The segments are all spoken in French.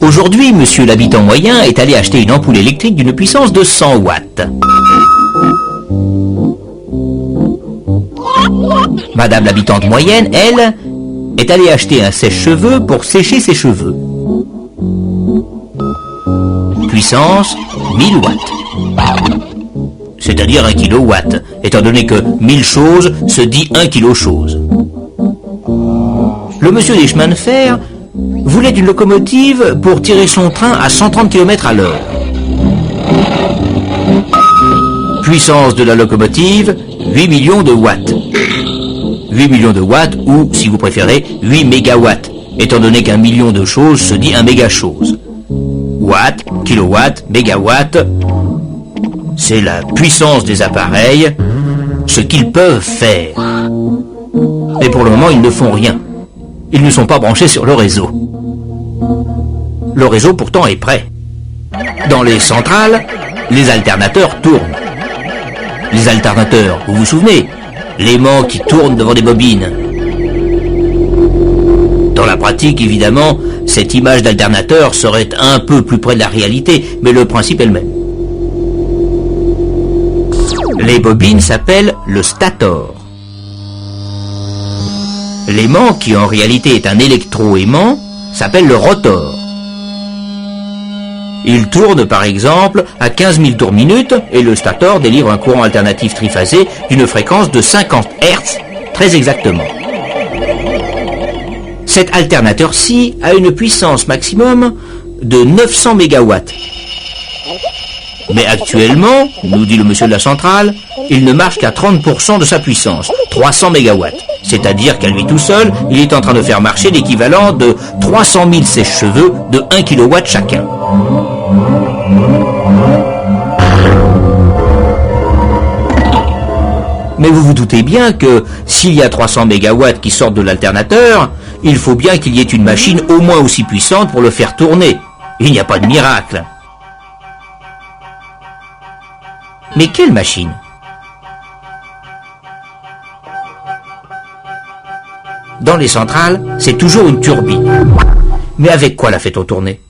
Aujourd'hui, monsieur l'habitant moyen est allé acheter une ampoule électrique d'une puissance de 100 watts. Madame l'habitante moyenne, elle, est allée acheter un sèche-cheveux pour sécher ses cheveux. Puissance 1000 watts. C'est-à-dire 1 kilowatt, étant donné que 1000 choses se dit 1 kilo chose. Le monsieur des chemins de fer voulait une locomotive pour tirer son train à 130 km à l'heure. Puissance de la locomotive, 8 millions de watts. 8 millions de watts ou, si vous préférez, 8 mégawatts, étant donné qu'un million de choses se dit un méga-chose. Watt, kilowatt, mégawatt, c'est la puissance des appareils, ce qu'ils peuvent faire. Mais pour le moment, ils ne font rien. Ils ne sont pas branchés sur le réseau. Le réseau pourtant est prêt. Dans les centrales, les alternateurs tournent. Les alternateurs, vous vous souvenez, l'aimant qui tourne devant des bobines. Dans la pratique, évidemment, cette image d'alternateur serait un peu plus près de la réalité, mais le principe est le même. Les bobines s'appellent le stator. L'aimant, qui en réalité est un électro-aimant, s'appelle le rotor. Il tourne par exemple à 15 000 tours minute et le stator délivre un courant alternatif triphasé d'une fréquence de 50 Hz, très exactement. Cet alternateur-ci a une puissance maximum de 900 MW. Mais actuellement, nous dit le monsieur de la centrale, il ne marche qu'à 30% de sa puissance, 300 MW. C'est-à-dire qu'à lui tout seul, il est en train de faire marcher l'équivalent de 300 000 sèche-cheveux de 1 kW chacun. Mais vous vous doutez bien que s'il y a 300 MW qui sortent de l'alternateur, il faut bien qu'il y ait une machine au moins aussi puissante pour le faire tourner. Il n'y a pas de miracle. Mais quelle machine ? Dans les centrales, c'est toujours une turbine. Mais avec quoi la fait-on tourner ?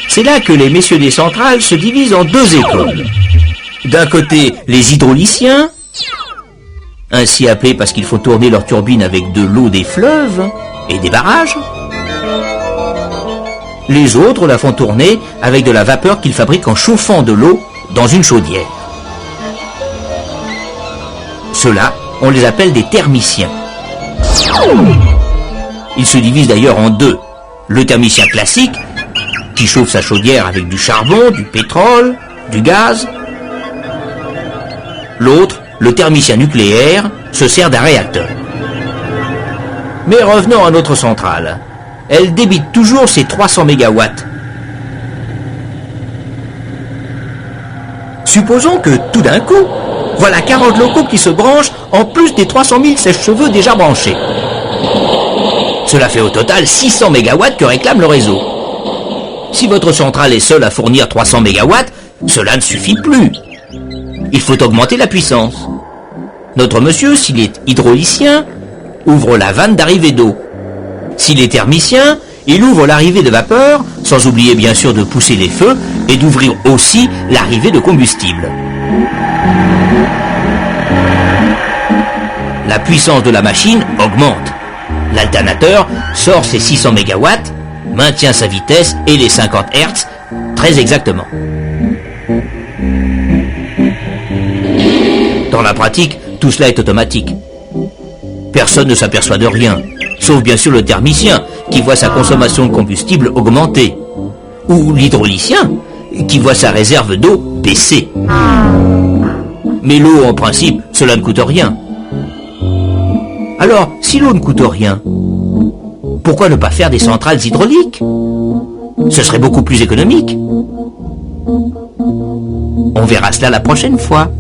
C'est là que les messieurs des centrales se divisent en deux écoles. D'un côté, les hydrauliciens, ainsi appelés parce qu'il faut tourner leur turbine avec de l'eau des fleuves et des barrages. Les autres la font tourner avec de la vapeur qu'ils fabriquent en chauffant de l'eau dans une chaudière. Ceux-là, on les appelle des thermiciens. Ils se divisent d'ailleurs en deux. Le thermicien classique, qui chauffe sa chaudière avec du charbon, du pétrole, du gaz. L'autre, le thermicien nucléaire, se sert d'un réacteur. Mais revenons à notre centrale. Elle débite toujours ses 300 MW. Supposons que tout d'un coup, voilà 40 locaux qui se branchent en plus des 300 000 sèche-cheveux déjà branchés. Cela fait au total 600 MW que réclame le réseau. Si votre centrale est seule à fournir 300 MW, cela ne suffit plus. Il faut augmenter la puissance. Notre monsieur, s'il est hydraulicien, ouvre la vanne d'arrivée d'eau. S'il est thermicien, il ouvre l'arrivée de vapeur, sans oublier bien sûr de pousser les feux et d'ouvrir aussi l'arrivée de combustible. La puissance de la machine augmente. L'alternateur sort ses 600 MW, maintient sa vitesse et les 50 Hz très exactement. Dans la pratique, tout cela est automatique. Personne ne s'aperçoit de rien, sauf bien sûr le thermicien qui voit sa consommation de combustible augmenter, ou l'hydraulicien qui voit sa réserve d'eau baisser. Mais l'eau, en principe, cela ne coûte rien. Alors, si l'eau ne coûte rien, pourquoi ne pas faire des centrales hydrauliques ? Ce serait beaucoup plus économique. On verra cela la prochaine fois.